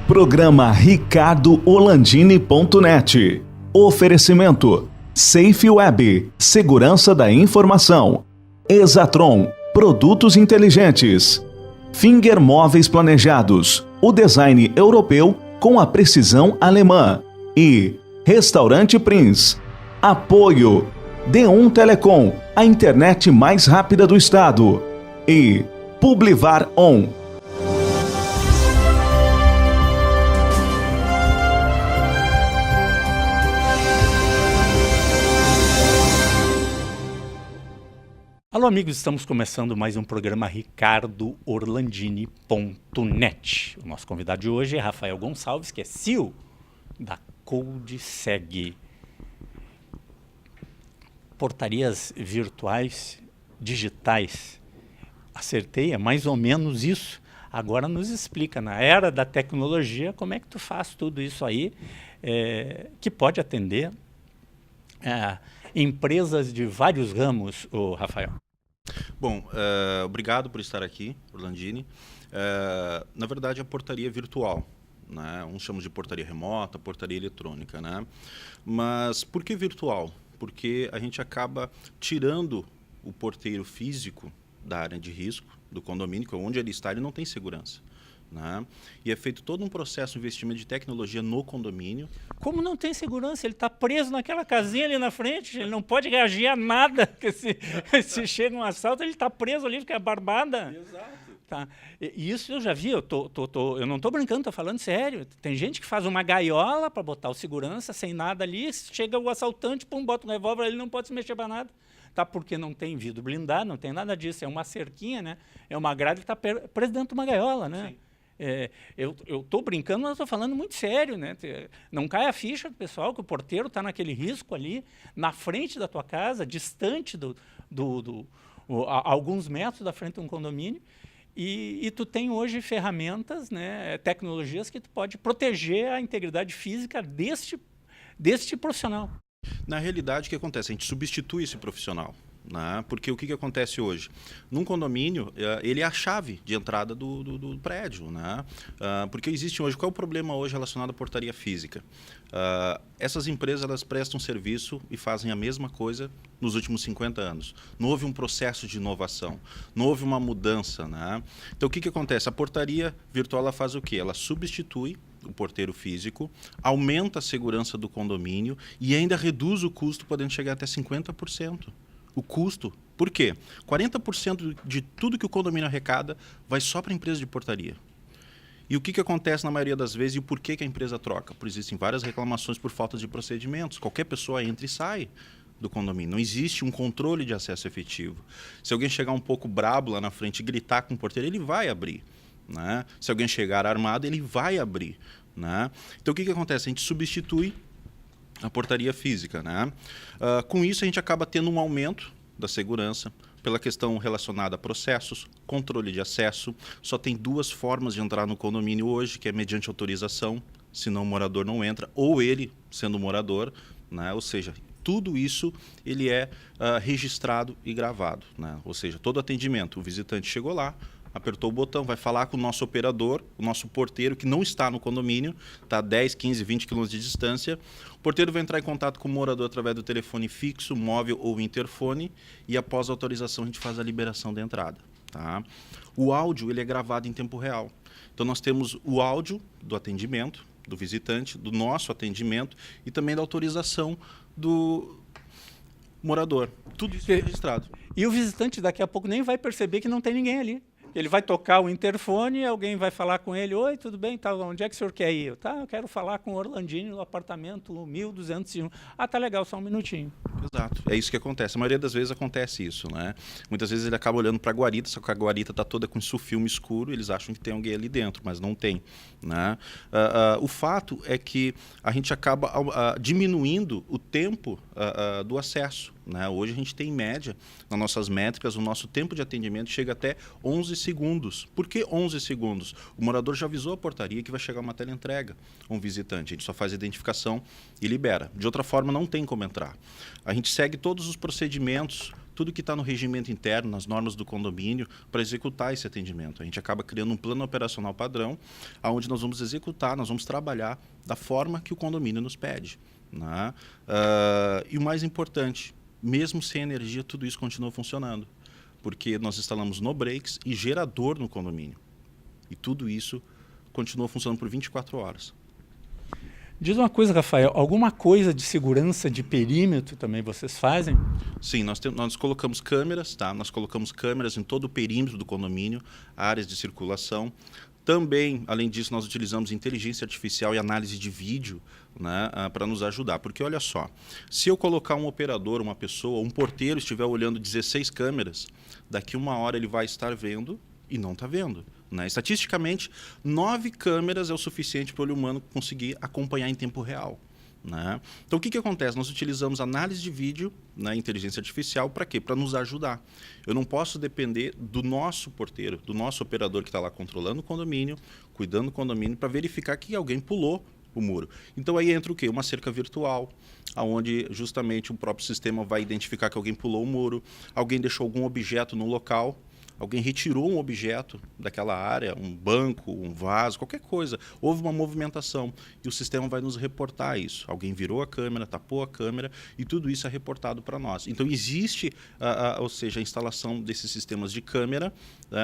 Programa RicardoOrlandini.net. Oferecimento: Safe Web, segurança da informação. Exatron, produtos inteligentes. Finger Móveis Planejados, o design europeu com a precisão alemã. E Restaurante Prince. Apoio: D1 Telecom, a internet mais rápida do estado. E Publivar On. Alô, amigos, estamos começando mais um programa RicardoOrlandini.net. O nosso convidado de hoje é Rafael Gonçalves, que é CEO da CodeSeg. Portarias virtuais, digitais. Acertei, é mais ou menos isso. Agora nos explica, na era da tecnologia, como é que tu faz tudo isso aí, que pode atender empresas de vários ramos, Rafael. Bom, obrigado por estar aqui, Orlandini. Na verdade, a portaria virtual, né? Uns chamam de portaria remota, portaria eletrônica, né? Mas por que virtual? Porque a gente acaba tirando o porteiro físico da área de risco, do condomínio, que onde ele está, ele não tem segurança. Né? E é feito todo um processo de investimento de tecnologia no condomínio. Como não tem segurança? Ele está preso naquela casinha ali na frente, ele não pode reagir a nada. Se chega um assalto, ele está preso ali, porque é barbada. Exato. Tá. E isso eu já vi, eu não estou brincando, estou falando sério. Tem gente que faz uma gaiola para botar o segurança sem nada ali, chega o assaltante, pum, bota um revólver, ele não pode se mexer para nada. Tá, porque não tem vidro blindado, não tem nada disso, é uma cerquinha, né? É uma grade que está preso dentro de uma gaiola, né? Sim. Eu estou brincando, mas estou falando muito sério, né? Não cai a ficha do pessoal que o porteiro está naquele risco ali, na frente da tua casa, distante alguns metros da frente de um condomínio, e tu tem hoje ferramentas, né, tecnologias que tu pode proteger a integridade física deste profissional. Na realidade, o que acontece? A gente substitui esse profissional. Né? Porque o que acontece hoje? Num condomínio, ele é a chave de entrada do prédio. Né? Porque existe hoje, qual é o problema hoje relacionado à portaria física? Essas empresas elas prestam serviço e fazem a mesma coisa nos últimos 50 anos. Não houve um processo de inovação, não houve uma mudança. Né? Então o que acontece? A portaria virtual ela faz o quê? Ela substitui o porteiro físico, aumenta a segurança do condomínio e ainda reduz o custo, podendo chegar até 50%. O custo, por quê? 40% de tudo que o condomínio arrecada vai só para a empresa de portaria. E o que acontece na maioria das vezes e o porquê que a empresa troca? Porque existem várias reclamações por falta de procedimentos. Qualquer pessoa entra e sai do condomínio. Não existe um controle de acesso efetivo. Se alguém chegar um pouco brabo lá na frente e gritar com o porteiro, ele vai abrir. Né? Se alguém chegar armado, ele vai abrir. Né? Então o que acontece? A gente substitui a portaria física. Né? Com isso, a gente acaba tendo um aumento da segurança pela questão relacionada a processos, controle de acesso. Só tem duas formas de entrar no condomínio hoje, que é mediante autorização, senão o morador não entra, ou ele sendo morador. Né? Ou seja, tudo isso ele é registrado e gravado. Né? Ou seja, todo atendimento, o visitante chegou lá, apertou o botão, vai falar com o nosso operador, o nosso porteiro, que não está no condomínio, está a 10, 15, 20 quilômetros de distância. O porteiro vai entrar em contato com o morador através do telefone fixo, móvel ou interfone, e após a autorização a gente faz a liberação da entrada. Tá? O áudio ele é gravado em tempo real. Então nós temos o áudio do atendimento, do visitante, do nosso atendimento e também da autorização do morador. Tudo isso é registrado. E o visitante daqui a pouco nem vai perceber que não tem ninguém ali. Ele vai tocar o interfone, alguém vai falar com ele: oi, tudo bem? Tá, onde é que o senhor quer ir? Tá, eu quero falar com o Orlandini no apartamento 1201. Ah, tá legal, só um minutinho. Exato, é isso que acontece. A maioria das vezes acontece isso. Né? Muitas vezes ele acaba olhando para a guarita, só que a guarita está toda com esse filme escuro, eles acham que tem alguém ali dentro, mas não tem. Né? O fato é que a gente acaba diminuindo o tempo do acesso. né? Hoje a gente tem, em média, nas nossas métricas, o nosso tempo de atendimento chega até 11 segundos. Por que 11 segundos? O morador já avisou a portaria que vai chegar uma teleentrega, um visitante. A gente só faz a identificação e libera. De outra forma, não tem como entrar. A gente segue todos os procedimentos, tudo que está no regimento interno, nas normas do condomínio, para executar esse atendimento. A gente acaba criando um plano operacional padrão, onde nós vamos executar, nós vamos trabalhar da forma que o condomínio nos pede, né? E o mais importante, mesmo sem energia, tudo isso continua funcionando, porque nós instalamos no breaks e gerador no condomínio. E tudo isso continua funcionando por 24 horas. Diz uma coisa, Rafael, alguma coisa de segurança de perímetro também vocês fazem? Sim, nós colocamos câmeras, tá? Nós colocamos câmeras em todo o perímetro do condomínio, áreas de circulação. Também, além disso, nós utilizamos inteligência artificial e análise de vídeo, né, para nos ajudar. Porque, olha só, se eu colocar um operador, uma pessoa, um porteiro estiver olhando 16 câmeras, daqui uma hora ele vai estar vendo e não está vendo. Né? Estatisticamente, 9 câmeras é o suficiente para o olho humano conseguir acompanhar em tempo real. Né? Então, o que acontece? Nós utilizamos análise de vídeo, né, inteligência artificial, para quê? Para nos ajudar. Eu não posso depender do nosso porteiro, do nosso operador que está lá controlando o condomínio, cuidando do condomínio, para verificar que alguém pulou o muro. Então, aí entra o quê? Uma cerca virtual, onde justamente o próprio sistema vai identificar que alguém pulou o muro, alguém deixou algum objeto no local, alguém retirou um objeto daquela área, um banco, um vaso, qualquer coisa. Houve uma movimentação e o sistema vai nos reportar isso. Alguém virou a câmera, tapou a câmera e tudo isso é reportado para nós. Então, existe, ou seja, a instalação desses sistemas de câmera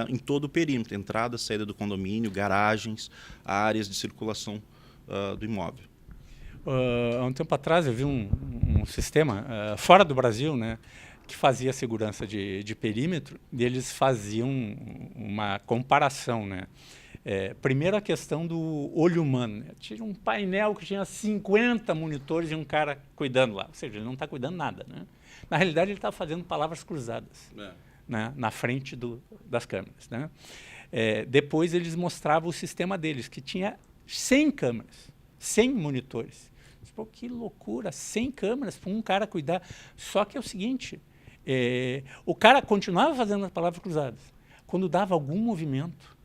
em todo o perímetro, entrada, saída do condomínio, garagens, áreas de circulação do imóvel. Há um tempo atrás eu vi um sistema fora do Brasil, né, que fazia segurança de perímetro, e eles faziam uma comparação, né? Primeiro a questão do olho humano. Né? Tinha um painel que tinha 50 monitores e um cara cuidando lá. Ou seja, ele não está cuidando nada. Né? Na realidade, ele estava fazendo palavras cruzadas né? Na frente das câmeras. Né? Depois eles mostravam o sistema deles, que tinha 100 câmeras, 100 monitores. Pô, que loucura, 100 câmeras para um cara cuidar. Só que é o seguinte... o cara continuava fazendo as palavras cruzadas. Quando dava algum movimento,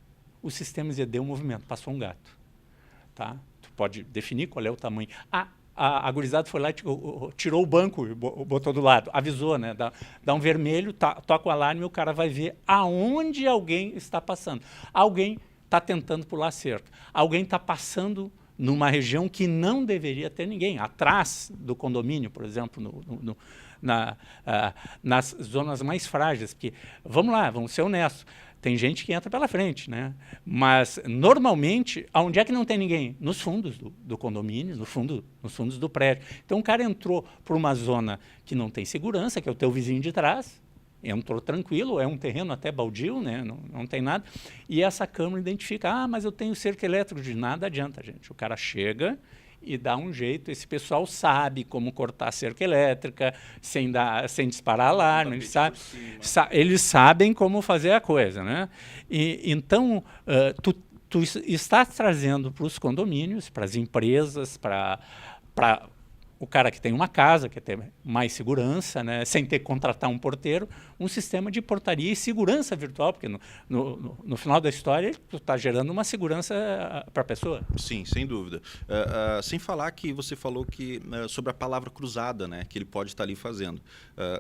o sistema dizia, deu um movimento, passou um gato. Tá? Tu pode definir qual é o tamanho. A gurizada foi lá e tirou o banco e botou do lado. Avisou, né? Dá um vermelho, toca o alarme e o cara vai ver aonde alguém está passando. Alguém está tentando pular cerca. Alguém está passando numa região que não deveria ter ninguém. Atrás do condomínio, por exemplo, nas zonas mais frágeis, porque, vamos lá, vamos ser honestos, tem gente que entra pela frente, né? Mas, normalmente, onde é que não tem ninguém? Nos fundos do condomínio, nos fundos do prédio. Então, o cara entrou por uma zona que não tem segurança, que é o teu vizinho de trás, entrou tranquilo, é um terreno até baldio, né? Não tem nada, e essa câmera identifica, mas eu tenho cerca elétrica, de nada adianta, gente. O cara chega e dá um jeito, esse pessoal sabe como cortar a cerca elétrica, sem disparar alarme, eles sabem como fazer a coisa. Né? Então, tu estás trazendo para os condomínios, para as empresas, para o cara que tem uma casa, quer ter mais segurança, né, sem ter que contratar um porteiro, um sistema de portaria e segurança virtual, porque no final da história tu está gerando uma segurança para a pessoa. Sim, sem dúvida. Sem falar que você falou que, sobre a palavra cruzada, né, que ele pode estar ali fazendo.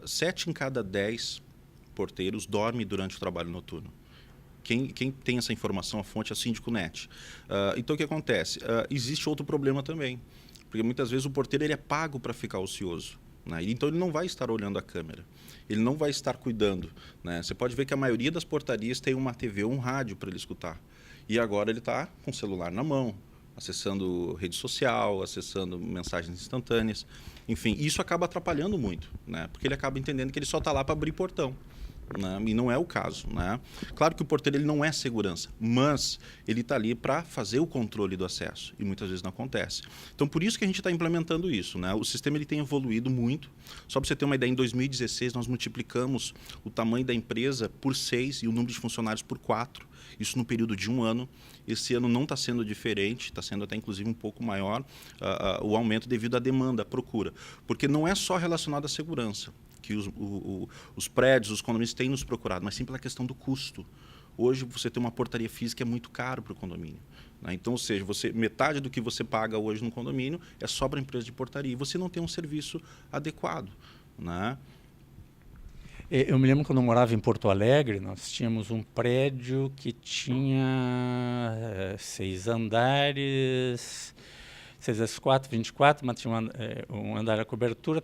7 em cada 10 porteiros dorme durante o trabalho noturno. Quem tem essa informação, a fonte é a Síndico Net. Então, o que acontece? Existe outro problema também. Porque muitas vezes o porteiro ele é pago para ficar ocioso. Né? Então ele não vai estar olhando a câmera, ele não vai estar cuidando. Né? Você pode ver que a maioria das portarias tem uma TV ou um rádio para ele escutar. E agora ele está com o celular na mão, acessando rede social, acessando mensagens instantâneas. Enfim, isso acaba atrapalhando muito, né? Porque ele acaba entendendo que ele só está lá para abrir portão. Né? E não é o caso. Né? Claro que o porteiro ele não é segurança, mas ele está ali para fazer o controle do acesso e muitas vezes não acontece. Então, por isso que a gente está implementando isso. Né? O sistema ele tem evoluído muito. Só para você ter uma ideia, em 2016 nós multiplicamos o tamanho da empresa por 6 e o número de funcionários por 4. Isso no período de 1 ano. Esse ano não está sendo diferente, está sendo até inclusive um pouco maior o aumento devido à demanda, à procura. Porque não é só relacionado à segurança. que os prédios, os condomínios têm nos procurado, mas sim pela questão do custo. Hoje, você ter uma portaria física é muito caro para o condomínio. Né? Então, ou seja, metade do que você paga hoje no condomínio é só para a empresa de portaria. E você não tem um serviço adequado. Né? Eu me lembro quando eu morava em Porto Alegre, nós tínhamos um prédio que tinha 6 andares, 6 vezes 4, 24, mas tinha um andar a cobertura,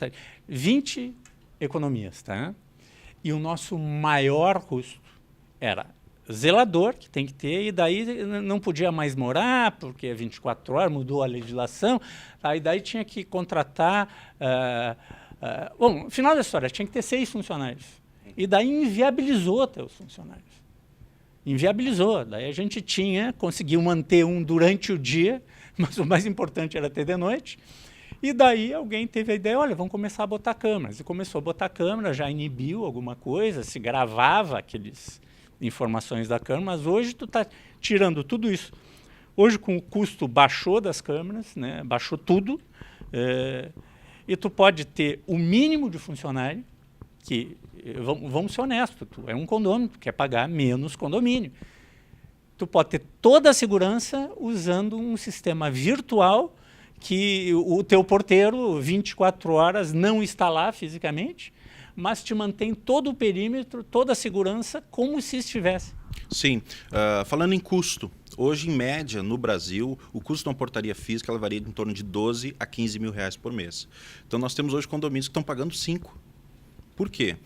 20 economias. Tá? E o nosso maior custo era zelador, que tem que ter, e daí não podia mais morar, porque é 24 horas, mudou a legislação, aí daí tinha que contratar... bom, no final da história, tinha que ter 6 funcionários. E daí inviabilizou ter os funcionários. Inviabilizou. Daí a gente conseguiu manter um durante o dia, mas o mais importante era ter de noite. E daí alguém teve a ideia, olha, vamos começar a botar câmeras. E começou a botar câmera, já inibiu alguma coisa, se gravava aqueles informações da câmera, mas hoje tu está tirando tudo isso. Hoje, com o custo baixou das câmeras, né, baixou tudo, e tu pode ter o mínimo de funcionário, que, vamos ser honestos, tu é um condomínio, tu quer pagar menos condomínio. Tu pode ter toda a segurança usando um sistema virtual que o teu porteiro, 24 horas, não está lá fisicamente, mas te mantém todo o perímetro, toda a segurança, como se estivesse. Sim. Falando em custo, hoje, em média, no Brasil, o custo de uma portaria física ela varia em torno de 12 a 15 mil reais por mês. Então, nós temos hoje condomínios que estão pagando 5. Por quê?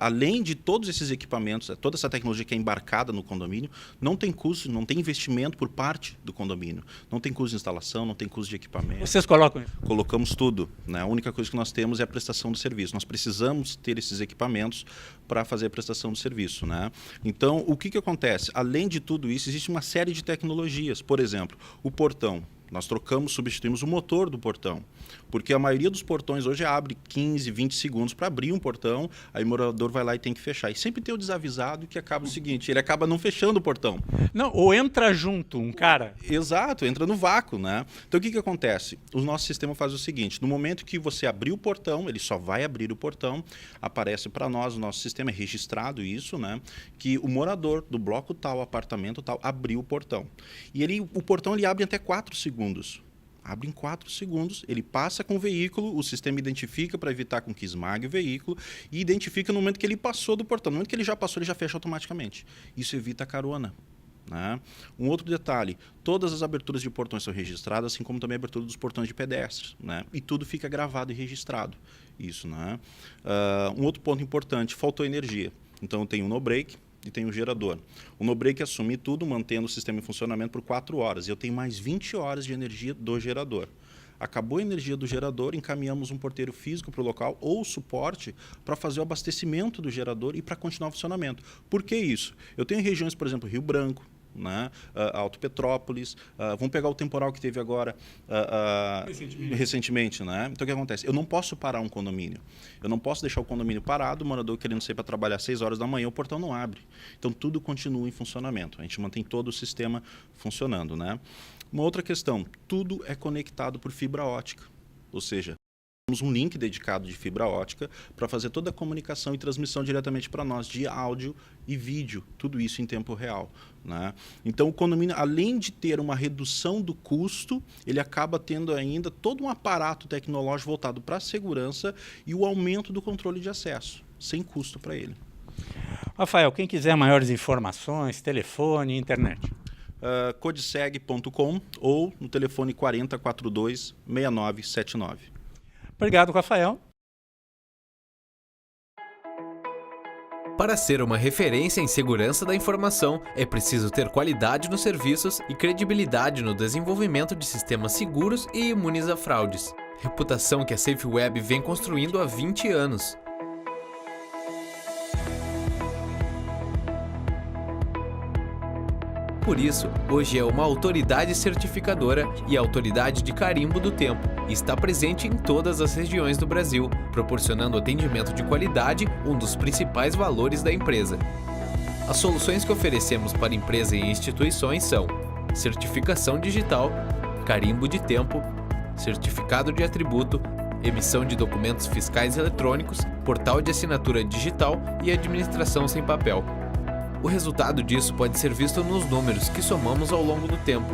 Além de todos esses equipamentos, toda essa tecnologia que é embarcada no condomínio, não tem custo, não tem investimento por parte do condomínio. Não tem custo de instalação, não tem custo de equipamento. Vocês colocam isso? Colocamos tudo. Né? A única coisa que nós temos é a prestação do serviço. Nós precisamos ter esses equipamentos para fazer a prestação do serviço. Né? Então, o que acontece? Além de tudo isso, existe uma série de tecnologias. Por exemplo, o portão. Nós substituímos o motor do portão, porque a maioria dos portões hoje abre 15, 20 segundos para abrir um portão, aí o morador vai lá e tem que fechar. E sempre tem o desavisado que acaba o seguinte, ele acaba não fechando o portão. Não, ou entra junto um cara. Exato, entra no vácuo, né? Então o que acontece? O nosso sistema faz o seguinte, no momento que você abrir o portão, ele só vai abrir o portão, aparece para nós, o nosso sistema é registrado isso, né? Que o morador do bloco tal, apartamento tal, abriu o portão. E o portão ele abre até 4 segundos. Abre em 4 segundos, ele passa com o veículo, o sistema identifica para evitar com que esmague o veículo e identifica no momento que ele passou do portão. No momento que ele já passou, ele já fecha automaticamente. Isso evita a carona. Né? Um outro detalhe, todas as aberturas de portões são registradas, assim como também a abertura dos portões de pedestres. Né? E tudo fica gravado e registrado. Isso, né? Um outro ponto importante, faltou energia. Então tem um no-break e tem um gerador. O no-break assume tudo, mantendo o sistema em funcionamento por 4 horas. E eu tenho mais 20 horas de energia do gerador. Acabou a energia do gerador, encaminhamos um porteiro físico para o local ou suporte para fazer o abastecimento do gerador e para continuar o funcionamento. Por que isso? Eu tenho regiões, por exemplo, Rio Branco, né? Alto Petrópolis, vamos pegar o temporal que teve agora recentemente, né? Então o que acontece? Eu não posso parar um condomínio, eu não posso deixar o condomínio parado, o morador querendo sair para trabalhar às 6 horas da manhã, o portão não abre. Então tudo continua em funcionamento, a gente mantém todo o sistema funcionando, né? Uma outra questão, tudo é conectado por fibra ótica, ou seja, temos um link dedicado de fibra ótica para fazer toda a comunicação e transmissão diretamente para nós de áudio e vídeo, tudo isso em tempo real. Né? Então, o condomínio, além de ter uma redução do custo, ele acaba tendo ainda todo um aparato tecnológico voltado para a segurança e o aumento do controle de acesso, sem custo para ele. Rafael, quem quiser maiores informações, telefone, internet. Codeseg.com ou no telefone 4042-6979. Obrigado, Rafael. Para ser uma referência em segurança da informação, é preciso ter qualidade nos serviços e credibilidade no desenvolvimento de sistemas seguros e imunes a fraudes. Reputação que a SafeWeb vem construindo há 20 anos. Por isso, hoje é uma autoridade certificadora e autoridade de carimbo do tempo e está presente em todas as regiões do Brasil, proporcionando atendimento de qualidade, um dos principais valores da empresa. As soluções que oferecemos para empresa e instituições são certificação digital, carimbo de tempo, certificado de atributo, emissão de documentos fiscais eletrônicos, portal de assinatura digital e administração sem papel. O resultado disso pode ser visto nos números que somamos ao longo do tempo.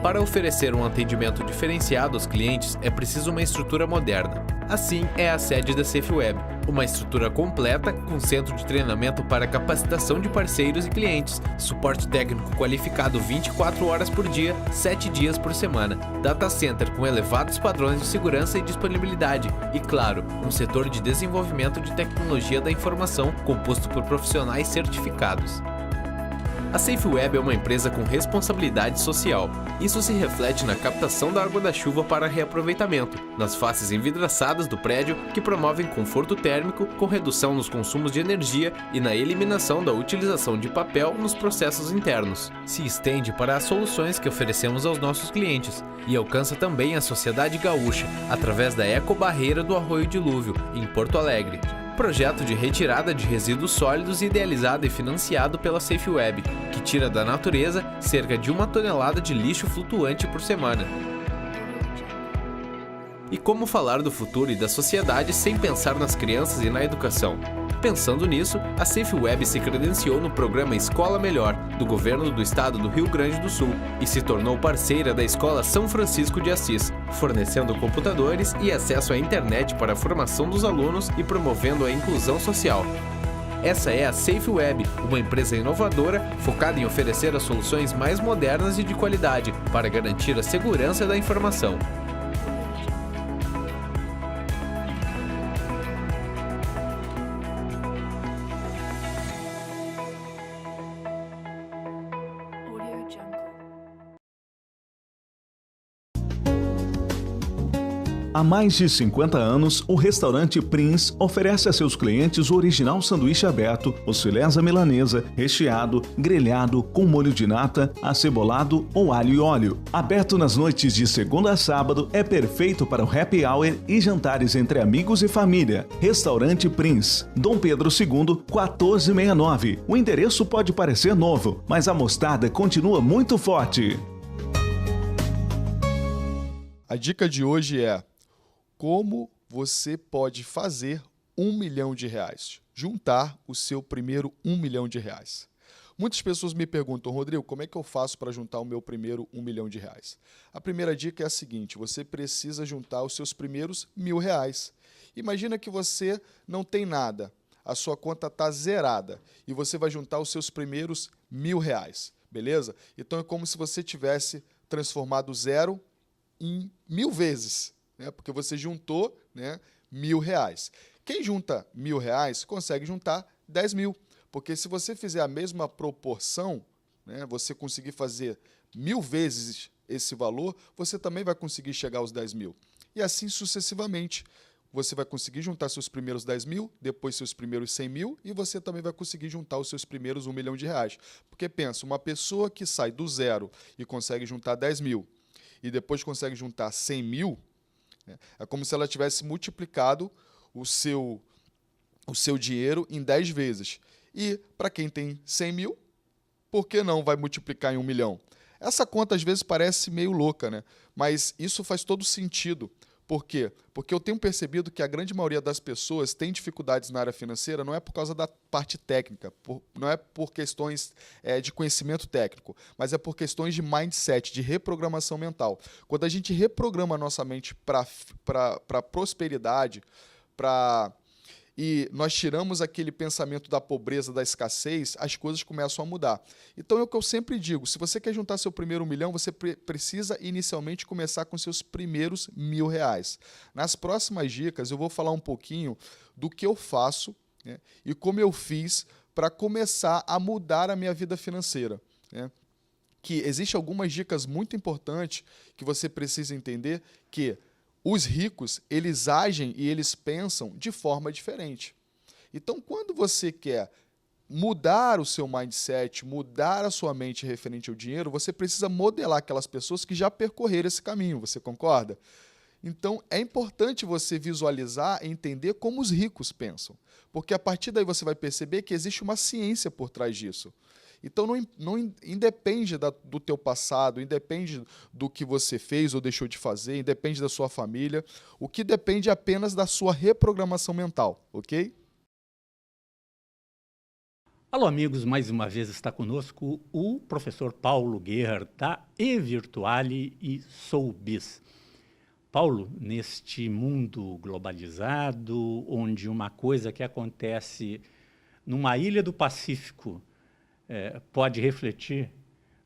Para oferecer um atendimento diferenciado aos clientes, é preciso uma estrutura moderna. Assim é a sede da SafeWeb, uma estrutura completa com centro de treinamento para capacitação de parceiros e clientes, suporte técnico qualificado 24 horas por dia, 7 dias por semana, data center com elevados padrões de segurança e disponibilidade e, claro, um setor de desenvolvimento de tecnologia da informação composto por profissionais certificados. A SafeWeb é uma empresa com responsabilidade social. Isso se reflete na captação da água da chuva para reaproveitamento, nas faces envidraçadas do prédio que promovem conforto térmico com redução nos consumos de energia e na eliminação da utilização de papel nos processos internos. Se estende para as soluções que oferecemos aos nossos clientes e alcança também a sociedade gaúcha através da Ecobarreira do Arroio Dilúvio, em Porto Alegre. Projeto de retirada de resíduos sólidos idealizado e financiado pela SafeWeb, que tira da natureza cerca de 1 tonelada de lixo flutuante por semana. E como falar do futuro e da sociedade sem pensar nas crianças e na educação? Pensando nisso, a SafeWeb se credenciou no programa Escola Melhor, do Governo do Estado do Rio Grande do Sul, e se tornou parceira da Escola São Francisco de Assis, fornecendo computadores e acesso à internet para a formação dos alunos e promovendo a inclusão social. Essa é a SafeWeb, uma empresa inovadora focada em oferecer as soluções mais modernas e de qualidade para garantir a segurança da informação. Há mais de 50 anos, o restaurante Prince oferece a seus clientes o original sanduíche aberto, os filés à milanesa, recheado, grelhado, com molho de nata, acebolado ou alho e óleo. Aberto nas noites de segunda a sábado, é perfeito para o happy hour e jantares entre amigos e família. Restaurante Prince, Dom Pedro II, 1469. O endereço pode parecer novo, mas a mostarda continua muito forte. A dica de hoje é: como você pode fazer R$1 milhão, juntar o seu primeiro R$1 milhão. Muitas pessoas me perguntam: Rodrigo, como é que eu faço para juntar o meu primeiro R$1 milhão? A primeira dica é a seguinte: você precisa juntar os seus primeiros R$1.000. Imagina que você não tem nada, a sua conta está zerada e você vai juntar os seus primeiros R$1.000, beleza? Então é como se você tivesse transformado zero em 1.000 vezes, né? Porque você juntou, né, R$1.000. Quem junta R$1.000 consegue juntar 10 mil, porque se você fizer a mesma proporção, né, você conseguir fazer 1.000 vezes esse valor, você também vai conseguir chegar aos 10 mil. E assim sucessivamente. Você vai conseguir juntar seus primeiros 10 mil, depois seus primeiros 100 mil, e você também vai conseguir juntar os seus primeiros R$1 milhão. Porque pensa, uma pessoa que sai do zero e consegue juntar 10 mil, e depois consegue juntar 100 mil, né, é como se ela tivesse multiplicado o seu dinheiro em 10 vezes. E para quem tem 100 mil, por que não vai multiplicar em 1 milhão? Essa conta às vezes parece meio louca, né? Mas isso faz todo sentido. Por quê? Porque eu tenho percebido que a grande maioria das pessoas tem dificuldades na área financeira, não é por causa da parte técnica, não é por questões de conhecimento técnico, mas é por questões de mindset, de reprogramação mental. Quando a gente reprograma a nossa mente para prosperidade, e nós tiramos aquele pensamento da pobreza, da escassez, as coisas começam a mudar. Então é o que eu sempre digo: se você quer juntar seu primeiro R$1 milhão, você precisa inicialmente começar com seus primeiros R$1.000. Nas próximas dicas eu vou falar um pouquinho do que eu faço, né, e como eu fiz para começar a mudar a minha vida financeira, né? Que existem algumas dicas muito importantes que você precisa entender, que os ricos, eles agem e eles pensam de forma diferente. Então, quando você quer mudar o seu mindset, mudar a sua mente referente ao dinheiro, você precisa modelar aquelas pessoas que já percorreram esse caminho, você concorda? Então, é importante você visualizar e entender como os ricos pensam, porque a partir daí você vai perceber que existe uma ciência por trás disso. Então, não independe do teu passado, independe do que você fez ou deixou de fazer, independe da sua família. O que depende apenas da sua reprogramação mental, ok? Alô, amigos, mais uma vez está conosco o professor Paulo Guerra, da eVirtuale e Soubis. Paulo, neste mundo globalizado, onde uma coisa que acontece numa ilha do Pacífico pode refletir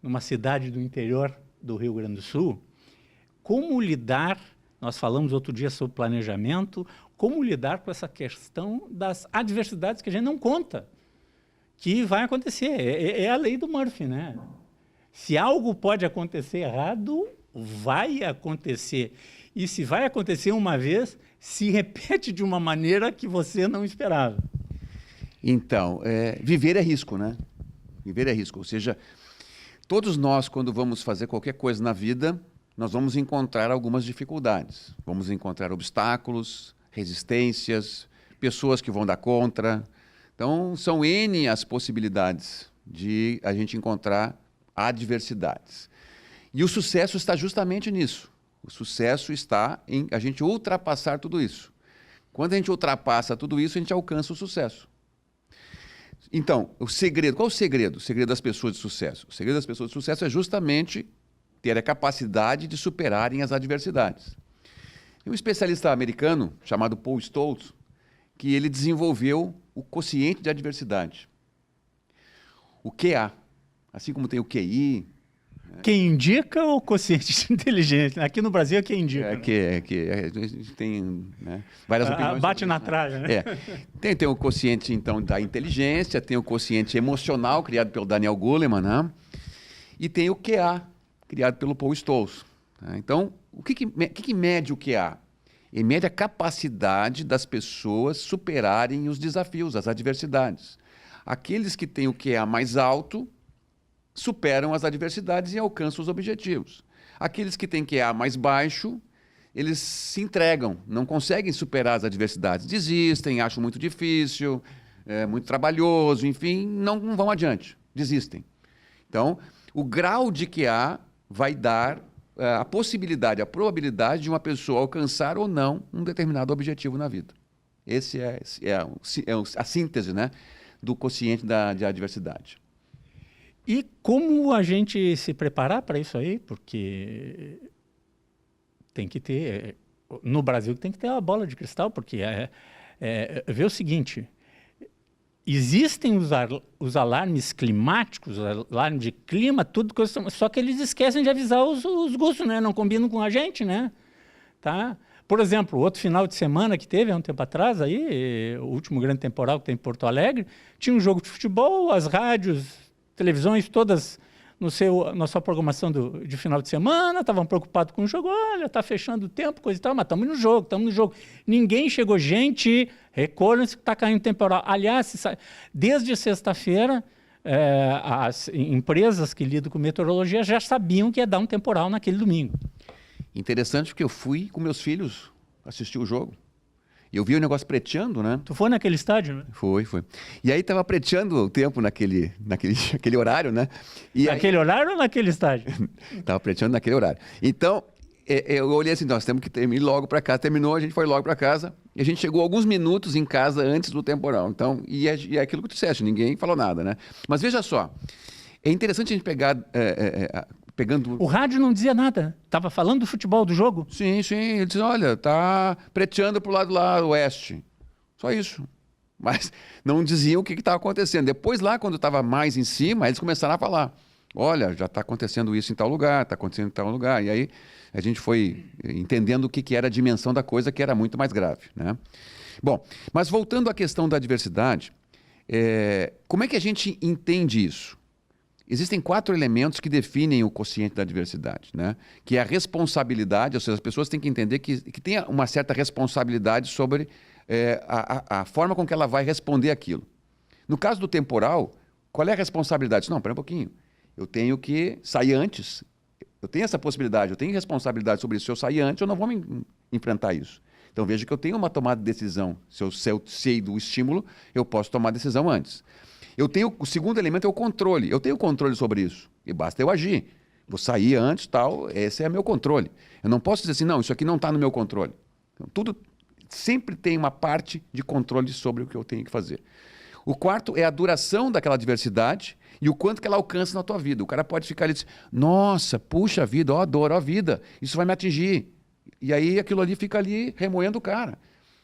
numa cidade do interior do Rio Grande do Sul, como lidar, nós falamos outro dia sobre planejamento, como lidar com essa questão das adversidades que a gente não conta, que vai acontecer. É a lei do Murphy, né? Se algo pode acontecer errado, vai acontecer. E se vai acontecer uma vez, se repete de uma maneira que você não esperava. Então, viver é risco, né? Viver é risco. Ou seja, todos nós, quando vamos fazer qualquer coisa na vida, nós vamos encontrar algumas dificuldades. Vamos encontrar obstáculos, resistências, pessoas que vão dar contra. Então, são N as possibilidades de a gente encontrar adversidades. E o sucesso está justamente nisso. O sucesso está em a gente ultrapassar tudo isso. Quando a gente ultrapassa tudo isso, a gente alcança o sucesso. Então, o segredo, qual é o segredo? O segredo das pessoas de sucesso. O segredo das pessoas de sucesso é justamente ter a capacidade de superarem as adversidades. Tem um especialista americano chamado Paul Stoltz, que ele desenvolveu o quociente de adversidade. O QA, assim como tem o QI. Quem indica ou quociente de inteligência? Aqui no Brasil é quem indica. A gente tem, né, várias opiniões. Bate na isso, trave, né? Tem o quociente, então, da inteligência, tem o quociente emocional, criado pelo Daniel Goleman, né? E tem o QA, criado pelo Paul Stoltz. Né? Então, o que mede o QA? Ele mede a capacidade das pessoas superarem os desafios, as adversidades. Aqueles que têm o QA mais alto superam as adversidades e alcançam os objetivos. Aqueles que têm QA mais baixo, eles se entregam, não conseguem superar as adversidades, desistem, acham muito difícil, muito trabalhoso, enfim, não vão adiante, desistem. Então, o grau de QA vai dar a possibilidade, a probabilidade de uma pessoa alcançar ou não um determinado objetivo na vida. Esse é a síntese, né, do quociente de adversidade. E como a gente se preparar para isso aí? Porque tem que ter, no Brasil tem que ter uma bola de cristal, porque vê o seguinte, existem os alarmes climáticos, alarme de clima, tudo, só que eles esquecem de avisar os gustos, né? Não combinam com a gente, né? Tá? Por exemplo, outro final de semana que teve, há um tempo atrás, aí, o último grande temporal que tem em Porto Alegre, tinha um jogo de futebol, as rádios, televisões todas na sua programação de final de semana, estavam preocupados com o jogo, olha, está fechando o tempo, coisa e tal, mas estamos no jogo. Ninguém chegou, gente, recolham-se que está caindo temporal. Aliás, desde sexta-feira, as empresas que lidam com meteorologia já sabiam que ia dar um temporal naquele domingo. Interessante porque eu fui com meus filhos assistir o jogo. E eu vi o negócio preteando, né? Tu foi naquele estádio, né? Foi. E aí estava preteando o tempo naquele horário, né? Naquele horário ou naquele estádio? Estava preteando naquele horário. Então, eu olhei assim, nós temos que ir logo para casa. Terminou, a gente foi logo para casa. E a gente chegou alguns minutos em casa antes do temporal. Então, e é aquilo que tu disseste, ninguém falou nada, né? Mas veja só, é interessante a gente pegar... pegando... O rádio não dizia nada. Estava falando do futebol do jogo? Sim. Ele disse, olha, tá preteando pro lado lá, oeste. Só isso. Mas não diziam o que estava acontecendo. Depois lá, quando estava mais em cima, eles começaram a falar. Olha, já está acontecendo isso em tal lugar, está acontecendo em tal lugar. E aí a gente foi entendendo o que era a dimensão da coisa, que era muito mais grave, né? Bom, mas voltando à questão da adversidade, como é que a gente entende isso? Existem 4 elementos que definem o quociente da adversidade, né? Que é a responsabilidade, ou seja, as pessoas têm que entender que tem uma certa responsabilidade sobre a forma com que ela vai responder aquilo. No caso do temporal, qual é a responsabilidade? Não, espera um pouquinho. Eu tenho que sair antes. Eu tenho essa possibilidade, eu tenho responsabilidade sobre isso. Se eu sair antes, eu não vou enfrentar isso. Então veja que eu tenho uma tomada de decisão. Se eu sei do estímulo, eu posso tomar decisão antes. O segundo elemento é o controle. Eu tenho controle sobre isso. E basta eu agir. Vou sair antes, tal, esse é meu controle. Eu não posso dizer assim, não, isso aqui não está no meu controle. Então, tudo sempre tem uma parte de controle sobre o que eu tenho que fazer. O quarto é a duração daquela adversidade e o quanto que ela alcança na tua vida. O cara pode ficar ali e dizer, nossa, puxa vida, ó dor, ó vida, isso vai me atingir. E aí aquilo ali fica ali remoendo o cara,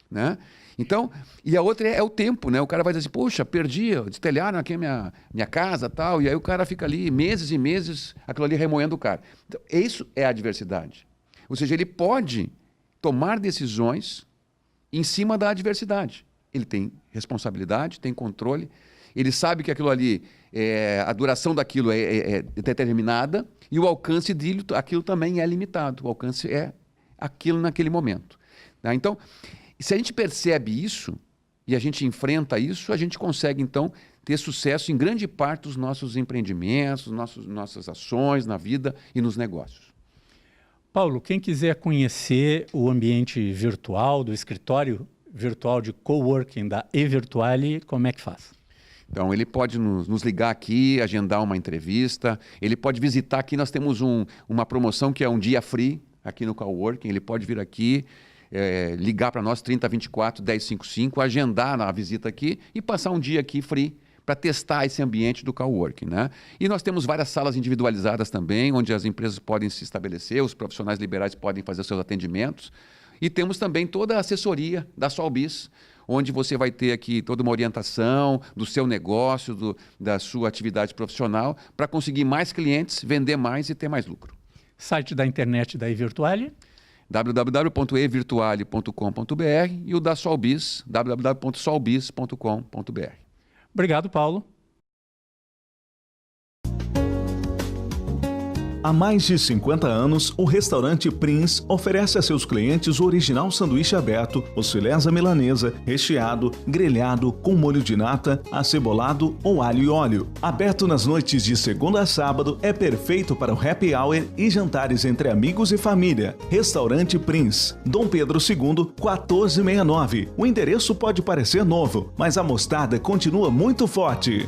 né? Então, e a outra é o tempo, né? O cara vai dizer assim, puxa, perdi, destelharam aqui a minha casa, tal, e aí o cara fica ali meses e meses, aquilo ali remoendo o cara. Então, isso é a adversidade. Ou seja, ele pode tomar decisões em cima da adversidade. Ele tem responsabilidade, tem controle, ele sabe que aquilo ali, a duração daquilo é determinada e o alcance aquilo também é limitado. O alcance é aquilo naquele momento. Tá? Então, se a gente percebe isso e a gente enfrenta isso, a gente consegue, então, ter sucesso em grande parte dos nossos empreendimentos, nossas ações na vida e nos negócios. Paulo, quem quiser conhecer o ambiente virtual, do escritório virtual de coworking da eVirtuale, como é que faz? Então, ele pode nos ligar aqui, agendar uma entrevista, ele pode visitar aqui, nós temos uma promoção que é um dia free aqui no coworking, ele pode vir aqui, ligar para nós 3024 1055, agendar a visita aqui e passar um dia aqui free para testar esse ambiente do coworking, né? E nós temos várias salas individualizadas também, onde as empresas podem se estabelecer, os profissionais liberais podem fazer seus atendimentos. E temos também toda a assessoria da Solbis, onde você vai ter aqui toda uma orientação do seu negócio, da sua atividade profissional, para conseguir mais clientes, vender mais e ter mais lucro. Site da internet da eVirtuale? www.evirtuale.com.br e o da Solbis, www.solbis.com.br. Obrigado, Paulo. Há mais de 50 anos, o restaurante Prince oferece a seus clientes o original sanduíche aberto, os filés à milanesa, recheado, grelhado, com molho de nata, acebolado ou alho e óleo. Aberto nas noites de segunda a sábado, é perfeito para o happy hour e jantares entre amigos e família. Restaurante Prince, Dom Pedro II, 1469. O endereço pode parecer novo, mas a mostarda continua muito forte.